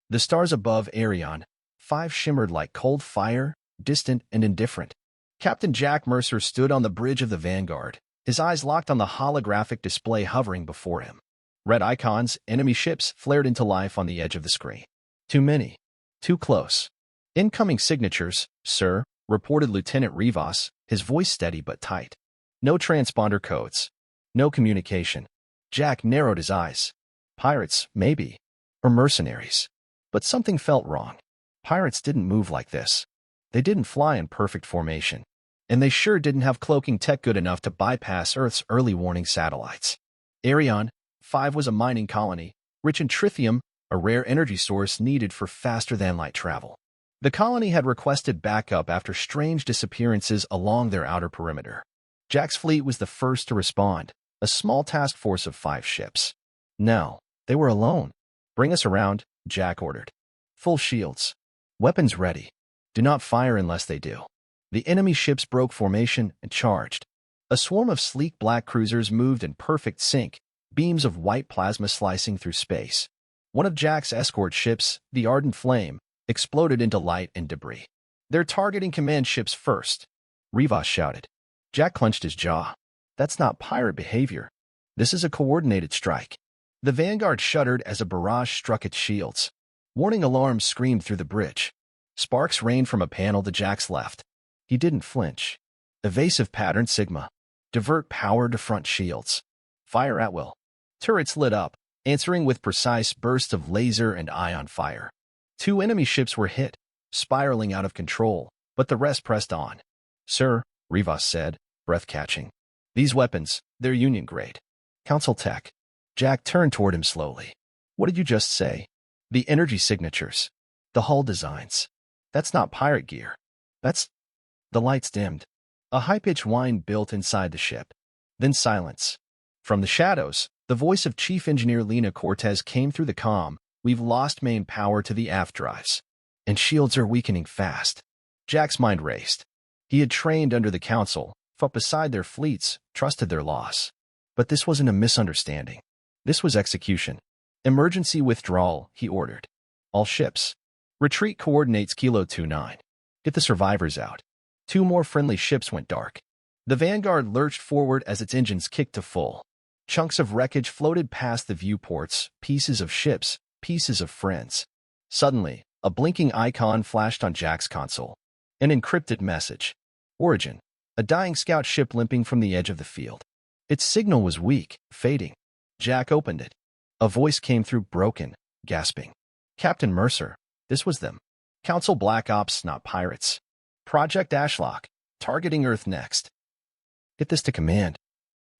The stars above Arion 5 shimmered like cold fire, distant and indifferent. Captain Jack Mercer stood on the bridge of the Vanguard, his eyes locked on the holographic display hovering before him. Red icons, enemy ships, flared into life on the edge of the screen. Too many. Too close. Incoming signatures, sir, reported Lieutenant Rivas, his voice steady but tight. No transponder codes. No communication. Jack narrowed his eyes. Pirates, maybe. Or mercenaries. But something felt wrong. Pirates didn't move like this. They didn't fly in perfect formation. And they sure didn't have cloaking tech good enough to bypass Earth's early warning satellites. Arion 5 was a mining colony, rich in tritium, a rare energy source needed for faster-than-light travel. The colony had requested backup after strange disappearances along their outer perimeter. Jack's fleet was the first to respond, a small task force of 5 ships. No, they were alone. Bring us around, Jack ordered. Full shields. Weapons ready. Do not fire unless they do. The enemy ships broke formation and charged. A swarm of sleek black cruisers moved in perfect sync, beams of white plasma slicing through space. One of Jack's escort ships, the Ardent Flame, exploded into light and debris. They're targeting command ships first, Rivas shouted. Jack clenched his jaw. That's not pirate behavior. This is a coordinated strike. The Vanguard shuddered as a barrage struck its shields. Warning alarms screamed through the bridge. Sparks rained from a panel to Jack's left. He didn't flinch. Evasive pattern Sigma. Divert power to front shields. Fire at will. Turrets lit up, answering with precise bursts of laser and ion fire. 2 enemy ships were hit, spiraling out of control, but the rest pressed on. Sir, Rivas said, breath-catching. These weapons, they're Union grade. Council tech. Jack turned toward him slowly. What did you just say? The energy signatures. The hull designs. That's not pirate gear. That's... The lights dimmed. A high-pitched whine built inside the ship. Then silence. From the shadows, the voice of Chief Engineer Lena Cortez came through the comm. We've lost main power to the aft drives. And shields are weakening fast. Jack's mind raced. He had trained under the Council, fought beside their fleets, trusted their loss. But this wasn't a misunderstanding. This was execution. Emergency withdrawal, he ordered. All ships. Retreat coordinates Kilo 29. Get the survivors out. 2 more friendly ships went dark. The Vanguard lurched forward as its engines kicked to full. Chunks of wreckage floated past the viewports, pieces of ships, pieces of friends. Suddenly, a blinking icon flashed on Jack's console. An encrypted message. Origin. A dying scout ship limping from the edge of the field. Its signal was weak, fading. Jack opened it. A voice came through broken, gasping. Captain Mercer. This was them. Council Black Ops, not pirates. Project Ashlock. Targeting Earth next. Get this to command.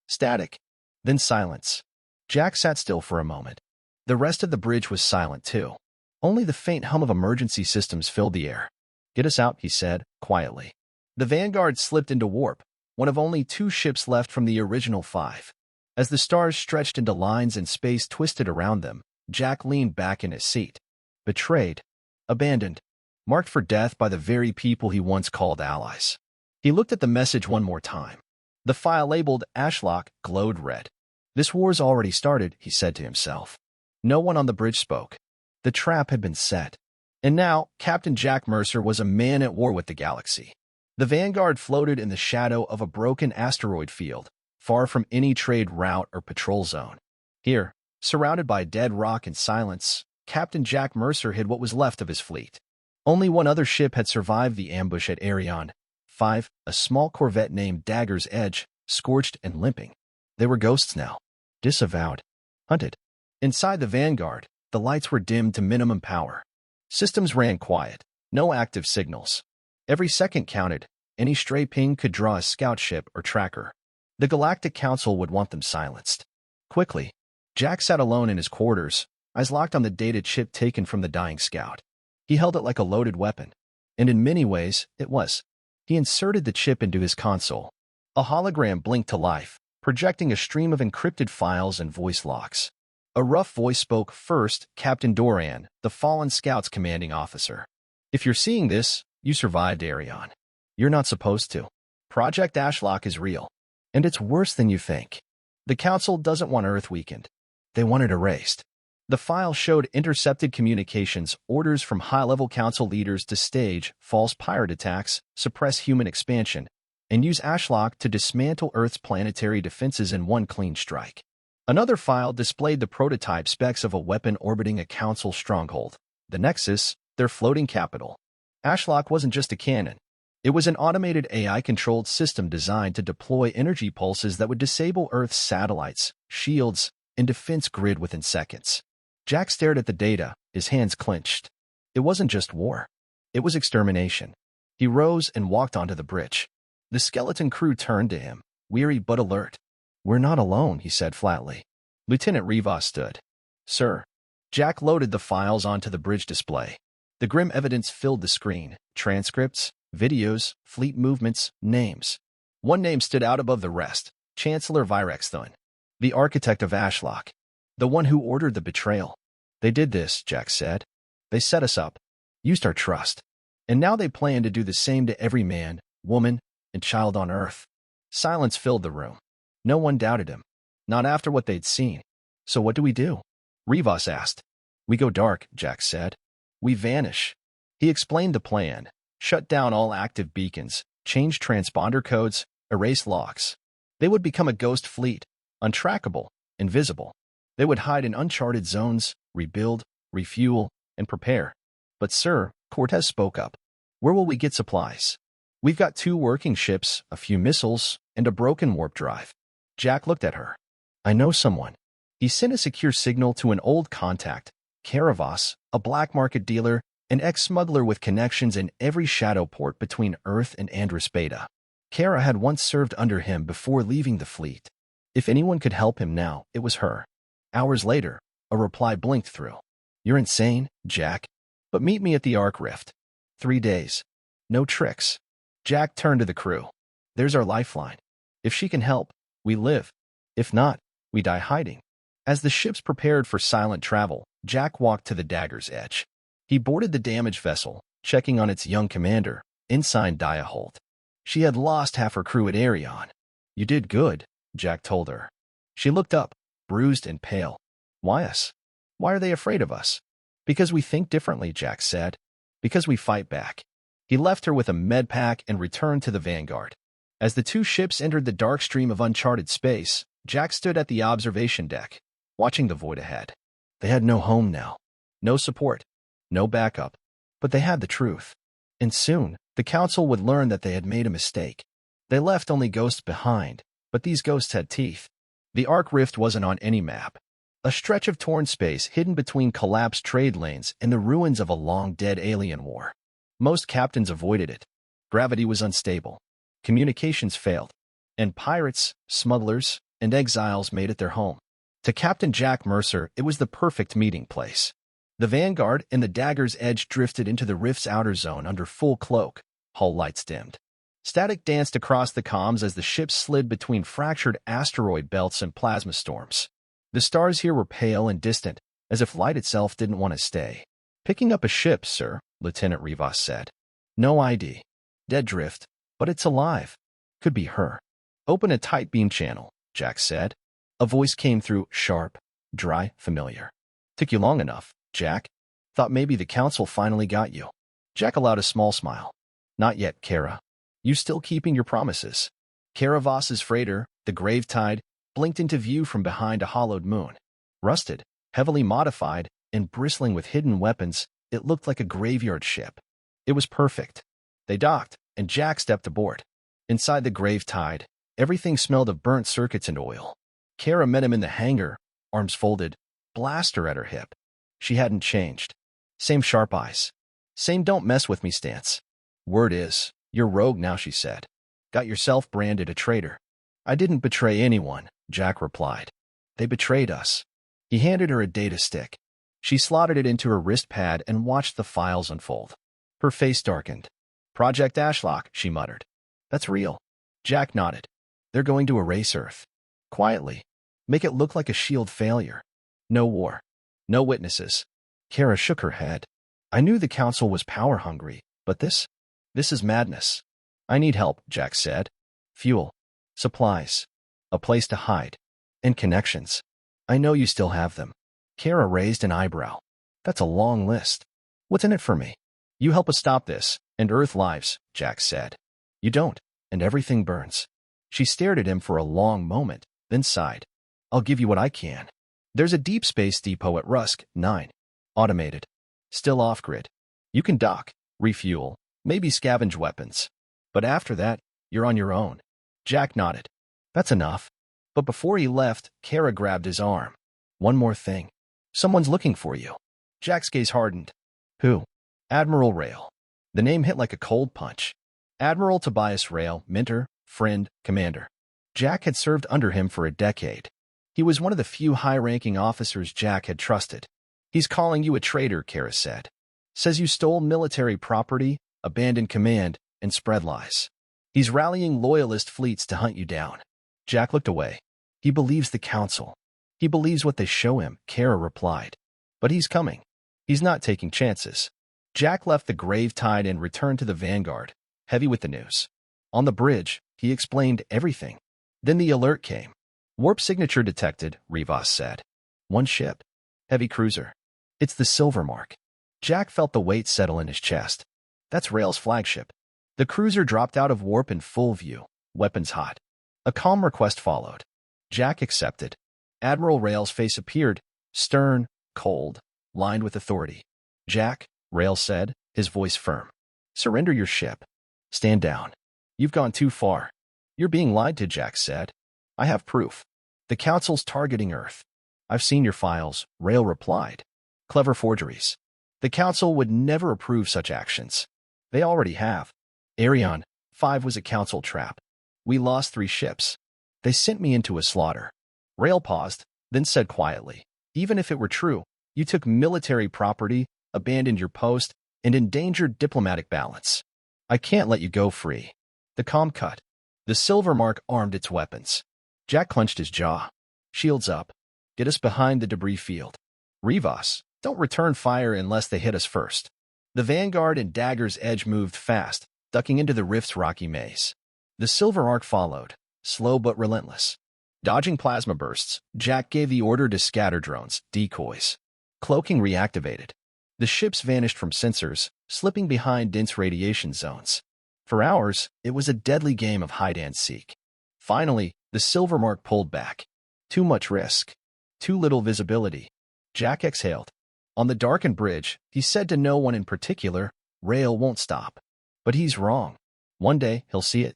Static. Then silence. Jack sat still for a moment. The rest of the bridge was silent too. Only the faint hum of emergency systems filled the air. Get us out, he said, quietly. The Vanguard slipped into warp, one of only 2 ships left from the original 5. As the stars stretched into lines and space twisted around them, Jack leaned back in his seat. Betrayed. Abandoned. Marked for death by the very people he once called allies. He looked at the message one more time. The file labeled Ashlock glowed red. This war's already started, he said to himself. No one on the bridge spoke. The trap had been set. And now, Captain Jack Mercer was a man at war with the galaxy. The Vanguard floated in the shadow of a broken asteroid field, far from any trade route or patrol zone. Here, surrounded by dead rock and silence, Captain Jack Mercer hid what was left of his fleet. Only one other ship had survived the ambush at Arion 5, a small corvette named Dagger's Edge, scorched and limping. They were ghosts now. Disavowed. Hunted. Inside the Vanguard, the lights were dimmed to minimum power. Systems ran quiet. No active signals. Every second counted. Any stray ping could draw a scout ship or tracker. The Galactic Council would want them silenced. Quickly, Jack sat alone in his quarters, eyes locked on the data chip taken from the dying scout. He held it like a loaded weapon. And in many ways, it was. He inserted the chip into his console. A hologram blinked to life, projecting a stream of encrypted files and voice locks. A rough voice spoke first, Captain Doran, the fallen scout's commanding officer. If you're seeing this, you survived Arion. You're not supposed to. Project Ashlock is real. And it's worse than you think. The Council doesn't want Earth weakened. They want it erased. The file showed intercepted communications, orders from high-level council leaders to stage false pirate attacks, suppress human expansion, and use Ashlock to dismantle Earth's planetary defenses in one clean strike. Another file displayed the prototype specs of a weapon orbiting a council stronghold, the Nexus, their floating capital. Ashlock wasn't just a cannon. It was an automated AI-controlled system designed to deploy energy pulses that would disable Earth's satellites, shields, and defense grid within seconds. Jack stared at the data, his hands clenched. It wasn't just war. It was extermination. He rose and walked onto the bridge. The skeleton crew turned to him, weary but alert. "We're not alone," he said flatly. Lieutenant Rivas stood. "Sir." Jack loaded the files onto the bridge display. The grim evidence filled the screen: transcripts, videos, fleet movements, names. One name stood out above the rest: Chancellor Virexthun, the architect of Ashlock, the one who ordered the betrayal. "They did this," Jack said. "They set us up, used our trust, and now they plan to do the same to every man, woman, and child on Earth." Silence filled the room. No one doubted him, not after what they'd seen. "So what do we do?" Rivas asked. "We go dark," Jack said. "We vanish." He explained the plan: shut down all active beacons, change transponder codes, erase logs. They would become a ghost fleet, untrackable, invisible. They would hide in uncharted zones, rebuild, refuel, and prepare. "But sir," Cortez spoke up, "where will we get supplies? We've got 2 working ships, a few missiles, and a broken warp drive." Jack looked at her. "I know someone." He sent a secure signal to an old contact, Caravas, a black market dealer, an ex-smuggler with connections in every shadow port between Earth and Andros Beta. Kara had once served under him before leaving the fleet. If anyone could help him now, it was her. Hours later, a reply blinked through. "You're insane, Jack. But meet me at the Arc Rift. 3 days. No tricks." Jack turned to the crew. "There's our lifeline. If she can help, we live. If not, we die hiding." As the ships prepared for silent travel, Jack walked to the Dagger's edge. He boarded the damaged vessel, checking on its young commander, Ensign Diaholt. She had lost half her crew at Arion. "You did good," Jack told her. She looked up, bruised and pale. "Why us? Why are they afraid of us?" "Because we think differently," Jack said. "Because we fight back." He left her with a med pack and returned to the Vanguard. As the 2 ships entered the dark stream of uncharted space, Jack stood at the observation deck, watching the void ahead. They had no home now, no support, no backup, but they had the truth. And soon, the Council would learn that they had made a mistake. They left only ghosts behind, but these ghosts had teeth. The Arc Rift wasn't on any map. A stretch of torn space hidden between collapsed trade lanes and the ruins of a long-dead alien war. Most captains avoided it. Gravity was unstable. Communications failed. And pirates, smugglers, and exiles made it their home. To Captain Jack Mercer, it was the perfect meeting place. The Vanguard and the Dagger's Edge drifted into the Rift's outer zone under full cloak, hull lights dimmed. Static danced across the comms as the ships slid between fractured asteroid belts and plasma storms. The stars here were pale and distant, as if light itself didn't want to stay. "Picking up a ship, sir," Lieutenant Rivas said. "No ID. Dead drift, but it's alive. Could be her." "Open a tight beam channel," Jack said. A voice came through, sharp, dry, familiar. "Took you long enough, Jack. Thought maybe the Council finally got you." Jack allowed a small smile. "Not yet, Kara. You still keeping your promises." Caravas's freighter, the Gravetide, blinked into view from behind a hollowed moon. Rusted, heavily modified, and bristling with hidden weapons, it looked like a graveyard ship. It was perfect. They docked, and Jack stepped aboard. Inside the Gravetide, everything smelled of burnt circuits and oil. Kara met him in the hangar, arms folded, blaster at her hip. She hadn't changed. Same sharp eyes. Same don't mess with me stance. "Word is, you're rogue now," she said. "Got yourself branded a traitor." "I didn't betray anyone," Jack replied. "They betrayed us." He handed her a data stick. She slotted it into her wrist pad and watched the files unfold. Her face darkened. "Project Ashlock," she muttered. "That's real." Jack nodded. "They're going to erase Earth. Quietly. Make it look like a SHIELD failure. No war. No witnesses." Kara shook her head. "I knew the Council was power-hungry, but this is madness." "I need help," Jack said. "Fuel. Supplies. A place to hide. And connections. I know you still have them." Kara raised an eyebrow. That's a long list. What's in it for me? You help us stop this, and Earth lives, Jack said. You don't, and everything burns. She stared at him for a long moment, then sighed. I'll give you what I can. There's a deep space depot at Rusk, 9. Automated. Still off-grid. You can dock, refuel, maybe scavenge weapons. But after that, you're on your own. Jack nodded. That's enough. But before he left, Kara grabbed his arm. One more thing. Someone's looking for you. Jack's gaze hardened. Who? Admiral Rail. The name hit like a cold punch. Admiral Tobias Rail, mentor, friend, commander. Jack had served under him for a decade. He was one of the few high-ranking officers Jack had trusted. He's calling you a traitor, Kara said. Says you stole military property, abandoned command, and spread lies. He's rallying loyalist fleets to hunt you down. Jack looked away. He believes the council. He believes what they show him, Kara replied. But he's coming. He's not taking chances. Jack left the grave tide and returned to the Vanguard, heavy with the news. On the bridge, he explained everything. Then the alert came. Warp signature detected, Rivas said. One ship. Heavy cruiser. It's the Silver Mark. Jack felt the weight settle in his chest. That's Rail's flagship. The cruiser dropped out of warp in full view, weapons hot. A calm request followed. Jack accepted. Admiral Rail's face appeared, stern, cold, lined with authority. Jack, Rail said, his voice firm. Surrender your ship. Stand down. You've gone too far. You're being lied to, Jack said. I have proof. The Council's targeting Earth. I've seen your files, Rail replied. Clever forgeries. The Council would never approve such actions. They already have. Arion, 5 was a Council trap. We lost 3 ships. They sent me into a slaughter. Rail paused, then said quietly, even if it were true, you took military property, abandoned your post, and endangered diplomatic balance. I can't let you go free. The comm cut. The Silver Mark armed its weapons. Jack clenched his jaw. Shields up. Get us behind the debris field. Rivas, don't return fire unless they hit us first. The Vanguard and Dagger's Edge moved fast, ducking into the rift's rocky maze. The Silver Arc followed, slow but relentless. Dodging plasma bursts, Jack gave the order to scatter drones, decoys. Cloaking reactivated. The ships vanished from sensors, slipping behind dense radiation zones. For hours, it was a deadly game of hide-and-seek. Finally, the Silver Mark pulled back. Too much risk. Too little visibility. Jack exhaled. On the darkened bridge, he said to no one in particular, Rail won't stop. But he's wrong. One day, he'll see it.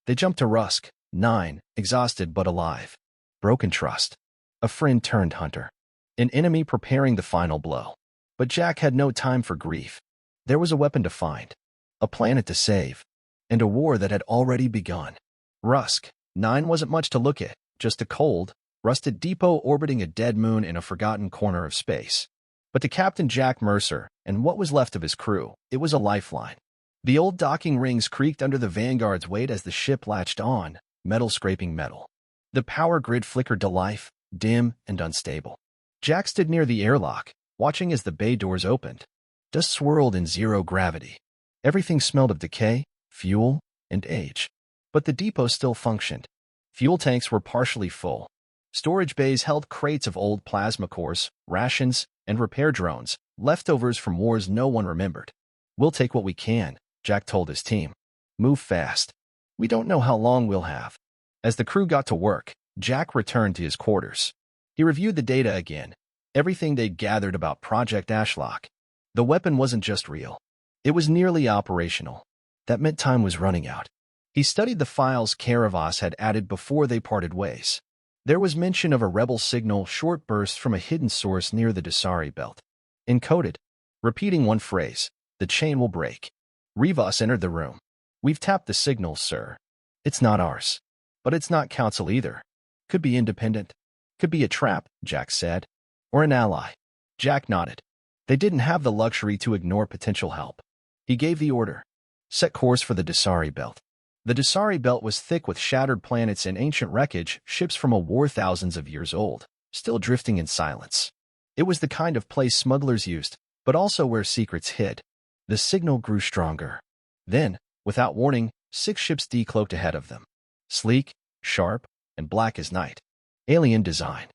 They jumped to Rusk, 9, exhausted but alive. Broken trust. A friend turned hunter. An enemy preparing the final blow. But Jack had no time for grief. There was a weapon to find. A planet to save. And a war that had already begun. Rusk, 9 wasn't much to look at, just a cold, rusted depot orbiting a dead moon in a forgotten corner of space. But to Captain Jack Mercer, and what was left of his crew, it was a lifeline. The old docking rings creaked under the Vanguard's weight as the ship latched on, metal scraping metal. The power grid flickered to life, dim and unstable. Jack stood near the airlock, watching as the bay doors opened. Dust swirled in zero gravity. Everything smelled of decay, fuel, and age. But the depot still functioned. Fuel tanks were partially full. Storage bays held crates of old plasma cores, rations, and repair drones, leftovers from wars no one remembered. We'll take what we can, Jack told his team. Move fast. We don't know how long we'll have. As the crew got to work, Jack returned to his quarters. He reviewed the data again, everything they'd gathered about Project Ashlock. The weapon wasn't just real. It was nearly operational. That meant time was running out. He studied the files Caravas had added before they parted ways. There was mention of a rebel signal short burst from a hidden source near the Dasari belt. Encoded. Repeating one phrase, the chain will break. Rivas entered the room. We've tapped the signal, sir. It's not ours. But it's not Council either. Could be independent. Could be a trap, Jack said. Or an ally. Jack nodded. They didn't have the luxury to ignore potential help. He gave the order. Set course for the Dasari belt. The Dasari belt was thick with shattered planets and ancient wreckage, ships from a war thousands of years old, still drifting in silence. It was the kind of place smugglers used, but also where secrets hid. The signal grew stronger. Then, without warning, 6 ships decloaked ahead of them. Sleek, sharp, and black as night. Alien design.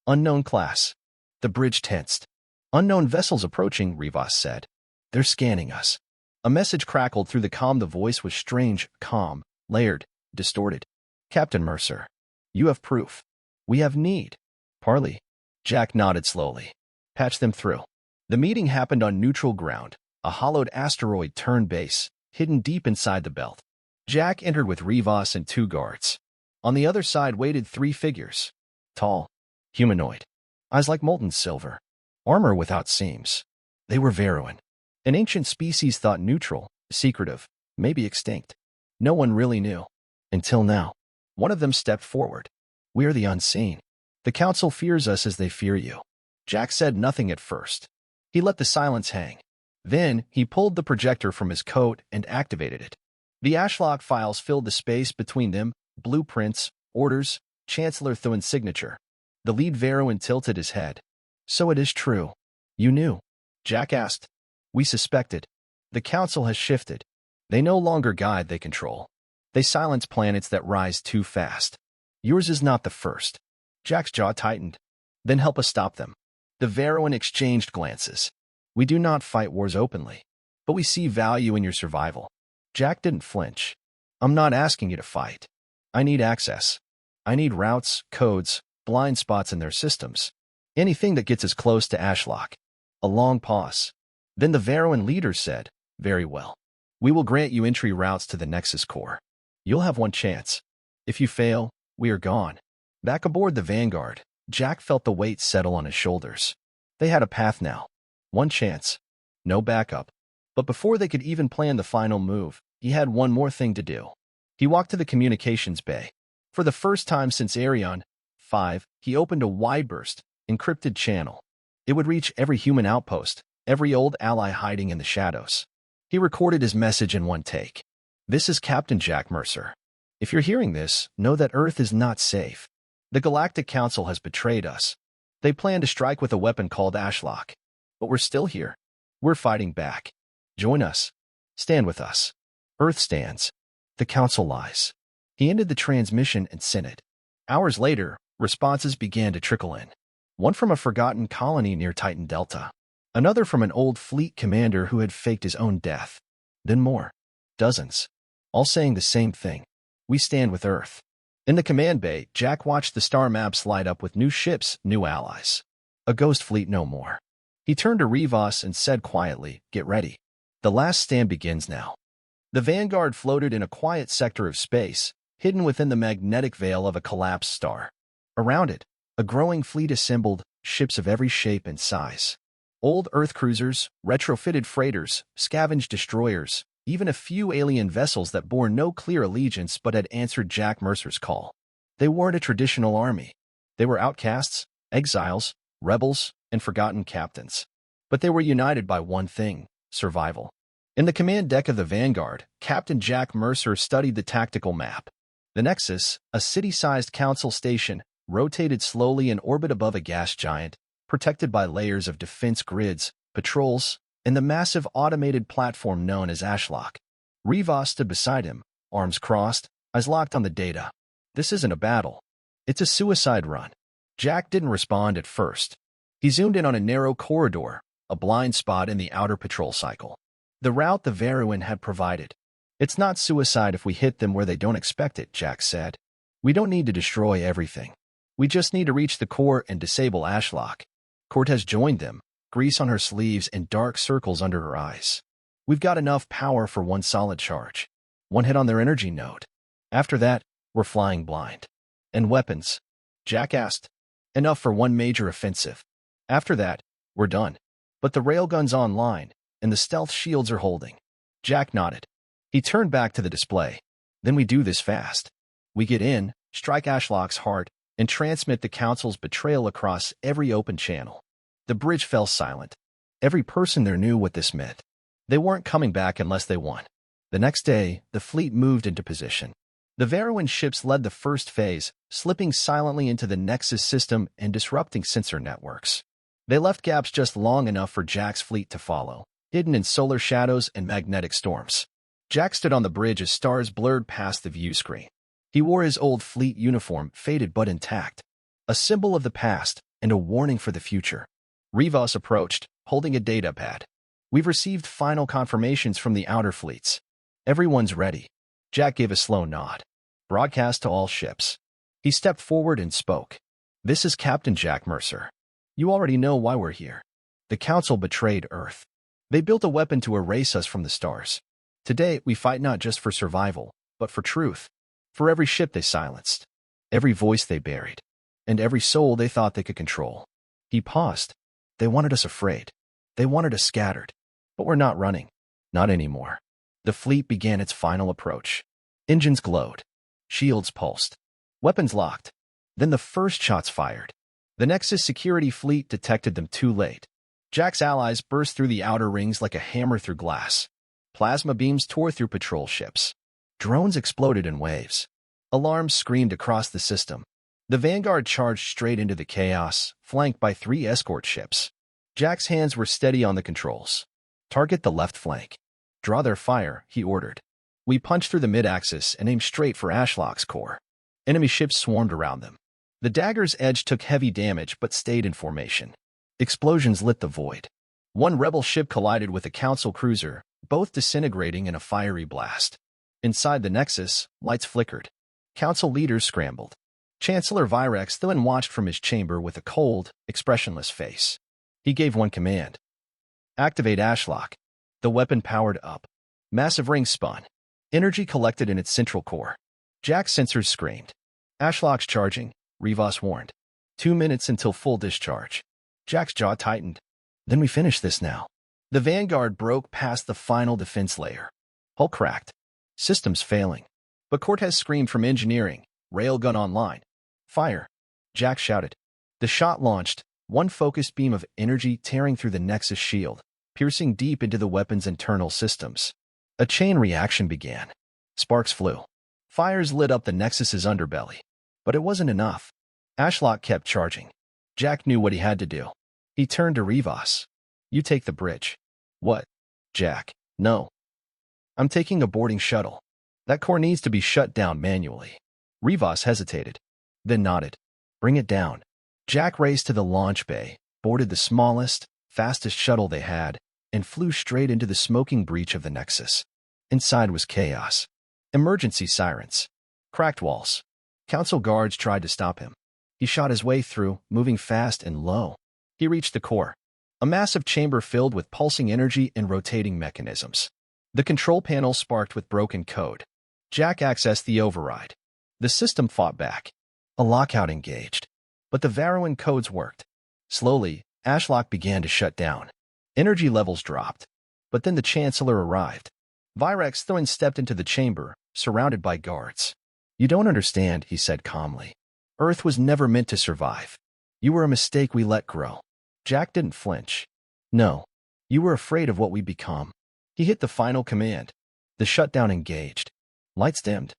Unknown class. The bridge tensed. "Unknown vessels approaching," Rivas said. "They're scanning us." A message crackled through the comm. The voice was strange, calm, layered, distorted. "Captain Mercer, you have proof. We have need." "Parley." Jack nodded slowly. "Patch them through." The meeting happened on neutral ground, a hollowed asteroid turn base, hidden deep inside the belt. Jack entered with Rivas and 2 guards. On the other side waited 3 figures. Tall, humanoid, eyes like molten silver, armor without seams. They were Veruin, an ancient species thought neutral, secretive, maybe extinct. No one really knew. Until now. One of them stepped forward. "We are the unseen. The Council fears us as they fear you." Jack said nothing at first. He let the silence hang. Then, he pulled the projector from his coat and activated it. The Ashlock files filled the space between them, blueprints, orders, Chancellor Thuan's signature. The lead Veruin tilted his head. "So it is true. You knew?" Jack asked. "We suspected. The Council has shifted. They no longer guide, they control. They silence planets that rise too fast. Yours is not the first." Jack's jaw tightened. "Then help us stop them." The Veruin exchanged glances. "We do not fight wars openly, but we see value in your survival." Jack didn't flinch. "I'm not asking you to fight. I need access. I need routes, codes, blind spots in their systems. Anything that gets us close to Ashlock." A long pause. Then the Veruin leader said, "Very well. We will grant you entry routes to the Nexus core. You'll have one chance. If you fail, we are gone." Back aboard the Vanguard, Jack felt the weight settle on his shoulders. They had a path now. One chance. No backup. But before they could even plan the final move, he had one more thing to do. He walked to the communications bay. For the first time since Arion 5, he opened a wide-burst, encrypted channel. It would reach every human outpost, every old ally hiding in the shadows. He recorded his message in one take. "This is Captain Jack Mercer. If you're hearing this, know that Earth is not safe. The Galactic Council has betrayed us. They plan to strike with a weapon called Ashlock. But we're still here. We're fighting back. Join us. Stand with us. Earth stands. The Council lies." He ended the transmission and sent it. Hours later, responses began to trickle in. One from a forgotten colony near Titan Delta. Another from an old fleet commander who had faked his own death. Then more. Dozens. All saying the same thing. "We stand with Earth." In the command bay, Jack watched the star maps light up with new ships, new allies. A ghost fleet no more. He turned to Rivas and said quietly, "Get ready. The last stand begins now." The Vanguard floated in a quiet sector of space, hidden within the magnetic veil of a collapsed star. Around it, a growing fleet assembled, ships of every shape and size. Old Earth cruisers, retrofitted freighters, scavenged destroyers, even a few alien vessels that bore no clear allegiance but had answered Jack Mercer's call. They weren't a traditional army. They were outcasts, exiles, rebels, and forgotten captains. But they were united by one thing: survival. In the command deck of the Vanguard, Captain Jack Mercer studied the tactical map. The Nexus, a city-sized council station, rotated slowly in orbit above a gas giant, protected by layers of defense grids, patrols, and the massive automated platform known as Ashlock. Rivas stood beside him, arms crossed, eyes locked on the data. "This isn't a battle. It's a suicide run." Jack didn't respond at first. He zoomed in on a narrow corridor, a blind spot in the outer patrol cycle. The route the Veruin had provided. "It's not suicide if we hit them where they don't expect it," Jack said. "We don't need to destroy everything. We just need to reach the core and disable Ashlock." Cortez joined them, grease on her sleeves and dark circles under her eyes. "We've got enough power for one solid charge. One hit on their energy node. After that, we're flying blind." "And weapons?" Jack asked. "Enough for one major offensive. After that, we're done. But the railgun's online, and the stealth shields are holding." Jack nodded. He turned back to the display. "Then we do this fast. We get in, strike Ashlock's heart, and transmit the Council's betrayal across every open channel." The bridge fell silent. Every person there knew what this meant. They weren't coming back unless they won. The next day, the fleet moved into position. The Veruin ships led the first phase, slipping silently into the Nexus system and disrupting sensor networks. They left gaps just long enough for Jack's fleet to follow, hidden in solar shadows and magnetic storms. Jack stood on the bridge as stars blurred past the view screen. He wore his old fleet uniform, faded but intact, a symbol of the past and a warning for the future. Rivas approached, holding a datapad. We've received final confirmations from the outer fleets. Everyone's ready. Jack gave a slow nod. Broadcast to all ships. He stepped forward and spoke. This is Captain Jack Mercer. You already know why we're here. The Council betrayed Earth. They built a weapon to erase us from the stars. Today, we fight not just for survival, but for truth. For every ship they silenced, every voice they buried, and every soul they thought they could control. He paused. They wanted us afraid. They wanted us scattered. But we're not running. Not anymore. The fleet began its final approach. Engines glowed. Shields pulsed. Weapons locked. Then the first shots fired. The Nexus security fleet detected them too late. Jack's allies burst through the outer rings like a hammer through glass. Plasma beams tore through patrol ships. Drones exploded in waves. Alarms screamed across the system. The Vanguard charged straight into the chaos, flanked by 3 escort ships. Jack's hands were steady on the controls. Target the left flank. Draw their fire, he ordered. We punched through the mid-axis and aimed straight for Ashlock's core. Enemy ships swarmed around them. The dagger's edge took heavy damage but stayed in formation. Explosions lit the void. One rebel ship collided with a Council cruiser, both disintegrating in a fiery blast. Inside the Nexus, lights flickered. Council leaders scrambled. Chancellor Virex stood and watched from his chamber with a cold, expressionless face. He gave one command. Activate Ashlock. The weapon powered up. Massive rings spun. Energy collected in its central core. Jack's sensors screamed. Ashlock's charging, Rivas warned. 2 minutes until full discharge. Jack's jaw tightened. Then we finish this now. The Vanguard broke past the final defense layer. Hull cracked. Systems failing. But Cortez screamed from engineering. Railgun online. Fire. Jack shouted. The shot launched, one focused beam of energy tearing through the Nexus shield, piercing deep into the weapon's internal systems. A chain reaction began. Sparks flew. Fires lit up the Nexus's underbelly. But it wasn't enough. Ashlock kept charging. Jack knew what he had to do. He turned to Rivas. You take the bridge. What? Jack. No. I'm taking a boarding shuttle. That core needs to be shut down manually. Rivas hesitated, then nodded. Bring it down. Jack raced to the launch bay, boarded the smallest, fastest shuttle they had, and flew straight into the smoking breach of the Nexus. Inside was chaos. Emergency sirens. Cracked walls. Council guards tried to stop him. He shot his way through, moving fast and low. He reached the core. A massive chamber filled with pulsing energy and rotating mechanisms. The control panel sparked with broken code. Jack accessed the override. The system fought back. A lockout engaged. But the Varroan codes worked. Slowly, Ashlock began to shut down. Energy levels dropped. But then the Chancellor arrived. Virex Thorin stepped into the chamber, surrounded by guards. You don't understand, he said calmly. Earth was never meant to survive. You were a mistake we let grow. Jack didn't flinch. No. You were afraid of what we'd become. He hit the final command. The shutdown engaged. Lights dimmed.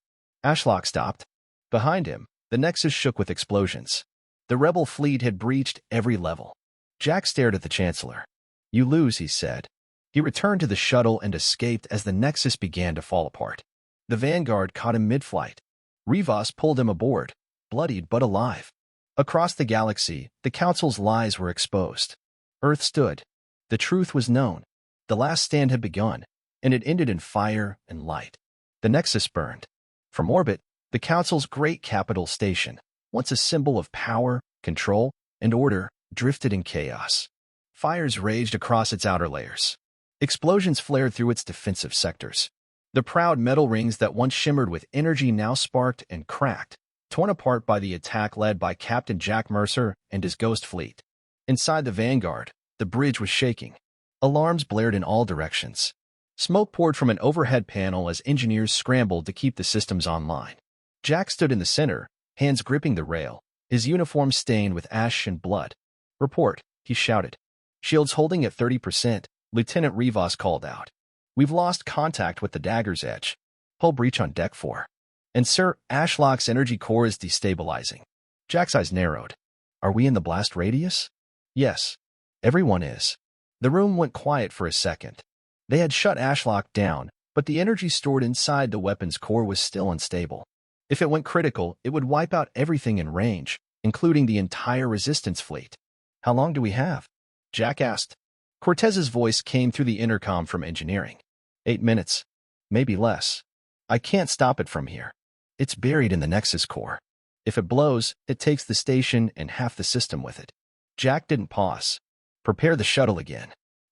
Ashlock stopped. Behind him, the Nexus shook with explosions. The rebel fleet had breached every level. Jack stared at the Chancellor. You lose, he said. He returned to the shuttle and escaped as the Nexus began to fall apart. The Vanguard caught him mid-flight. Rivas pulled him aboard, bloodied but alive. Across the galaxy, the Council's lies were exposed. Earth stood. The truth was known. The last stand had begun, and it ended in fire and light. The Nexus burned. From orbit, the Council's great capital station, once a symbol of power, control, and order, drifted in chaos. Fires raged across its outer layers. Explosions flared through its defensive sectors. The proud metal rings that once shimmered with energy now sparked and cracked, torn apart by the attack led by Captain Jack Mercer and his ghost fleet. Inside the Vanguard, the bridge was shaking. Alarms blared in all directions. Smoke poured from an overhead panel as engineers scrambled to keep the systems online. Jack stood in the center, hands gripping the rail, his uniform stained with ash and blood. Report, he shouted. Shields holding at 30%, Lieutenant Rivas called out. We've lost contact with the dagger's edge. Hull breach on deck 4. And Sir, Ashlock's energy core is destabilizing. Jack's eyes narrowed. Are we in the blast radius? Yes. Everyone is. The room went quiet for a second. They had shut Ashlock down, but the energy stored inside the weapon's core was still unstable. If it went critical, it would wipe out everything in range, including the entire resistance fleet. How long do we have? Jack asked. Cortez's voice came through the intercom from engineering. 8 minutes. Maybe less. I can't stop it from here. It's buried in the Nexus core. If it blows, it takes the station and half the system with it. Jack didn't pause. Prepare the shuttle again.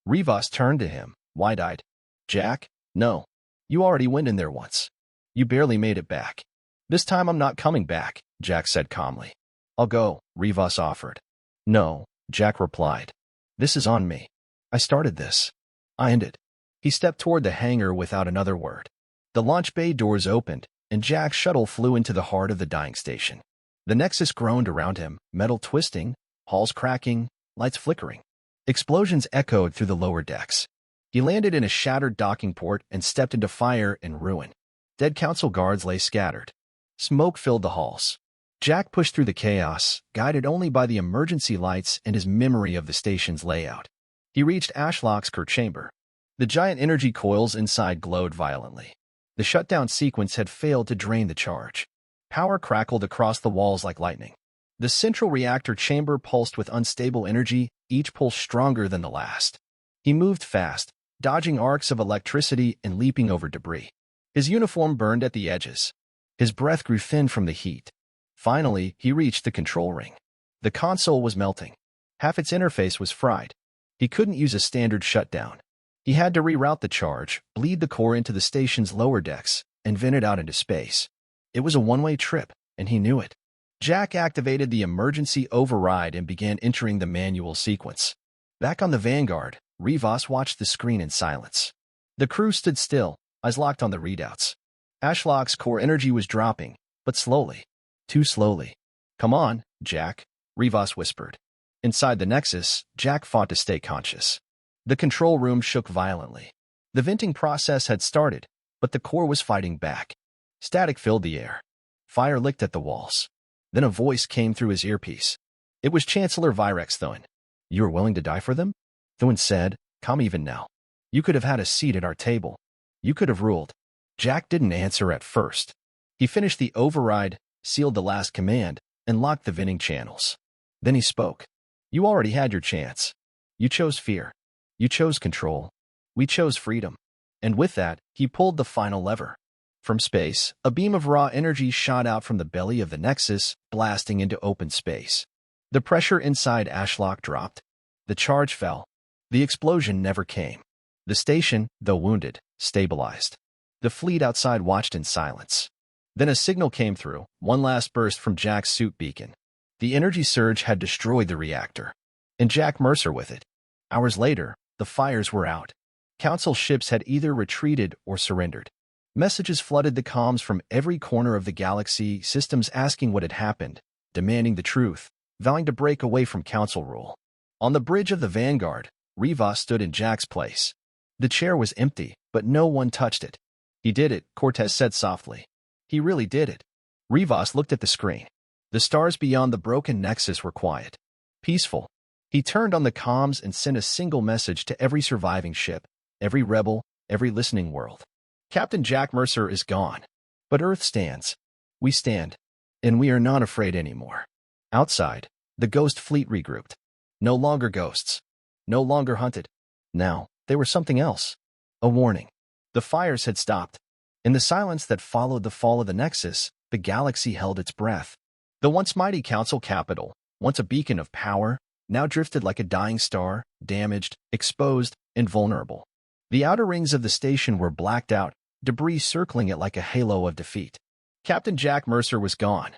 Rivas turned to him, wide-eyed. Jack? No. You already went in there once. You barely made it back. This time I'm not coming back, Jack said calmly. I'll go, Rivas offered. No, Jack replied. This is on me. I started this. I end it. He stepped toward the hangar without another word. The launch bay doors opened, and Jack's shuttle flew into the heart of the dying station. The Nexus groaned around him, metal twisting, halls cracking, lights flickering. Explosions echoed through the lower decks. He landed in a shattered docking port and stepped into fire and ruin. Dead council guards lay scattered. Smoke filled the halls. Jack pushed through the chaos, guided only by the emergency lights and his memory of the station's layout. He reached Ashlock's core chamber. The giant energy coils inside glowed violently. The shutdown sequence had failed to drain the charge. Power crackled across the walls like lightning. The central reactor chamber pulsed with unstable energy, each pulse stronger than the last. He moved fast, dodging arcs of electricity and leaping over debris. His uniform burned at the edges. His breath grew thin from the heat. Finally, he reached the control ring. The console was melting. Half its interface was fried. He couldn't use a standard shutdown. He had to reroute the charge, bleed the core into the station's lower decks, and vent it out into space. It was a one-way trip, and he knew it. Jack activated the emergency override and began entering the manual sequence. Back on the Vanguard, Rivas watched the screen in silence. The crew stood still, eyes locked on the readouts. Ashlock's core energy was dropping, but slowly. Too slowly. Come on, Jack, Rivas whispered. Inside the Nexus, Jack fought to stay conscious. The control room shook violently. The venting process had started, but the core was fighting back. Static filled the air. Fire licked at the walls. Then a voice came through his earpiece. It was Chancellor Virex Thuin. You were willing to die for them? Thuin said, come even now. You could have had a seat at our table. You could have ruled. Jack didn't answer at first. He finished the override, sealed the last command, and locked the venting channels. Then he spoke. You already had your chance. You chose fear. You chose control. We chose freedom. And with that, he pulled the final lever. From space, a beam of raw energy shot out from the belly of the Nexus, blasting into open space. The pressure inside Ashlock dropped. The charge fell. The explosion never came. The station, though wounded, stabilized. The fleet outside watched in silence. Then a signal came through, one last burst from Jack's suit beacon. The energy surge had destroyed the reactor. And Jack Mercer with it. Hours later, the fires were out. Council ships had either retreated or surrendered. Messages flooded the comms from every corner of the galaxy, systems asking what had happened, demanding the truth, vowing to break away from Council rule. On the bridge of the Vanguard, Rivas stood in Jack's place. The chair was empty, but no one touched it. He did it, Cortez said softly. He really did it. Rivas looked at the screen. The stars beyond the broken Nexus were quiet. Peaceful. He turned on the comms and sent a single message to every surviving ship, every rebel, every listening world. Captain Jack Mercer is gone. But Earth stands. We stand. And we are not afraid anymore. Outside, the ghost fleet regrouped. No longer ghosts. No longer hunted. Now, they were something else. A warning. The fires had stopped. In the silence that followed the fall of the Nexus, the galaxy held its breath. The once mighty Council capital, once a beacon of power, now drifted like a dying star, damaged, exposed, and vulnerable. The outer rings of the station were blacked out, debris circling it like a halo of defeat. Captain Jack Mercer was gone,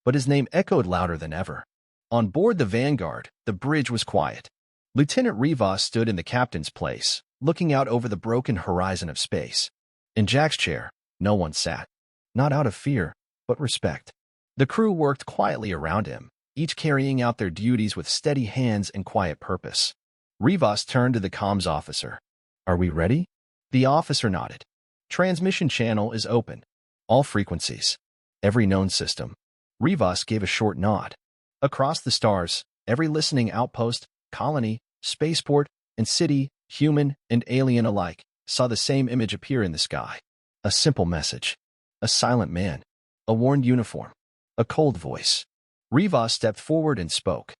but his name echoed louder than ever. On board the Vanguard, the bridge was quiet. Lieutenant Rivas stood in the captain's place, looking out over the broken horizon of space. In Jack's chair, no one sat. Not out of fear, but respect. The crew worked quietly around him, each carrying out their duties with steady hands and quiet purpose. Rivas turned to the comms officer. Are we ready? The officer nodded. Transmission channel is open. All frequencies. Every known system. Rivas gave a short nod. Across the stars, every listening outpost, colony, spaceport, and city, human and alien alike, saw the same image appear in the sky. A simple message. A silent man. A worn uniform. A cold voice. Rivas stepped forward and spoke.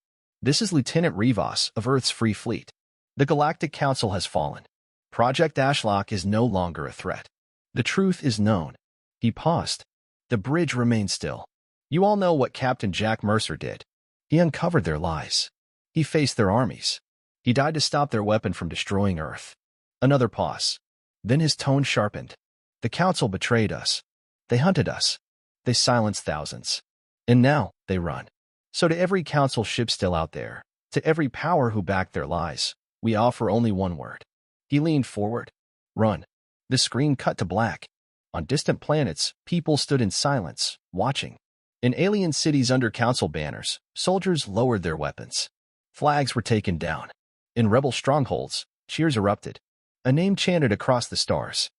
This is Lieutenant Rivas of Earth's Free Fleet. The Galactic Council has fallen. Project Ashlock is no longer a threat. The truth is known." He paused. The bridge remained still. "You all know what Captain Jack Mercer did. He uncovered their lies. He faced their armies. He died to stop their weapon from destroying Earth." Another pause. Then his tone sharpened. "The Council betrayed us. They hunted us. They silenced thousands. And now, they run. So to every Council ship still out there, to every power who backed their lies, we offer only one word." He leaned forward. "Run." The screen cut to black. On distant planets, people stood in silence, watching. In alien cities under Council banners, soldiers lowered their weapons. Flags were taken down. In rebel strongholds, cheers erupted. A name chanted across the stars.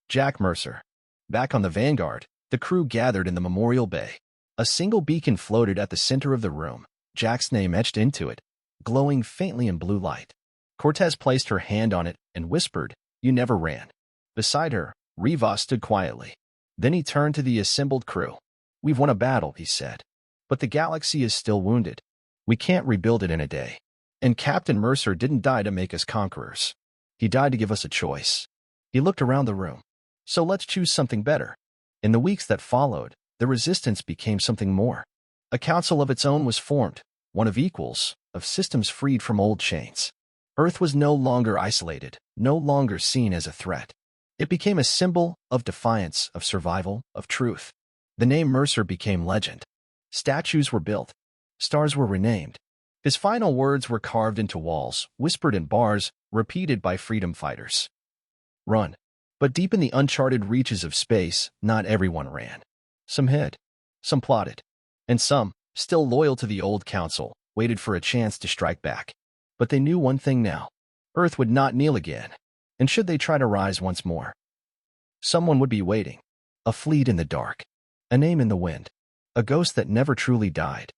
Jack Mercer. Back on the Vanguard, the crew gathered in the Memorial Bay. A single beacon floated at the center of the room, Jack's name etched into it, glowing faintly in blue light. Cortez placed her hand on it and whispered, "You never ran." Beside her, Rivas stood quietly. Then he turned to the assembled crew. "We've won a battle," he said. "But the galaxy is still wounded. We can't rebuild it in a day. And Captain Mercer didn't die to make us conquerors. He died to give us a choice." He looked around the room. "So let's choose something better." In the weeks that followed, the resistance became something more. A council of its own was formed, one of equals, of systems freed from old chains. Earth was no longer isolated, no longer seen as a threat. It became a symbol of defiance, of survival, of truth. The name Mercer became legend. Statues were built. Stars were renamed. His final words were carved into walls, whispered in bars, repeated by freedom fighters. "Run." But deep in the uncharted reaches of space, not everyone ran. Some hid. Some plotted. And some, still loyal to the old council, waited for a chance to strike back. But they knew one thing now. Earth would not kneel again. And should they try to rise once more, someone would be waiting. A fleet in the dark. A name in the wind. A ghost that never truly died.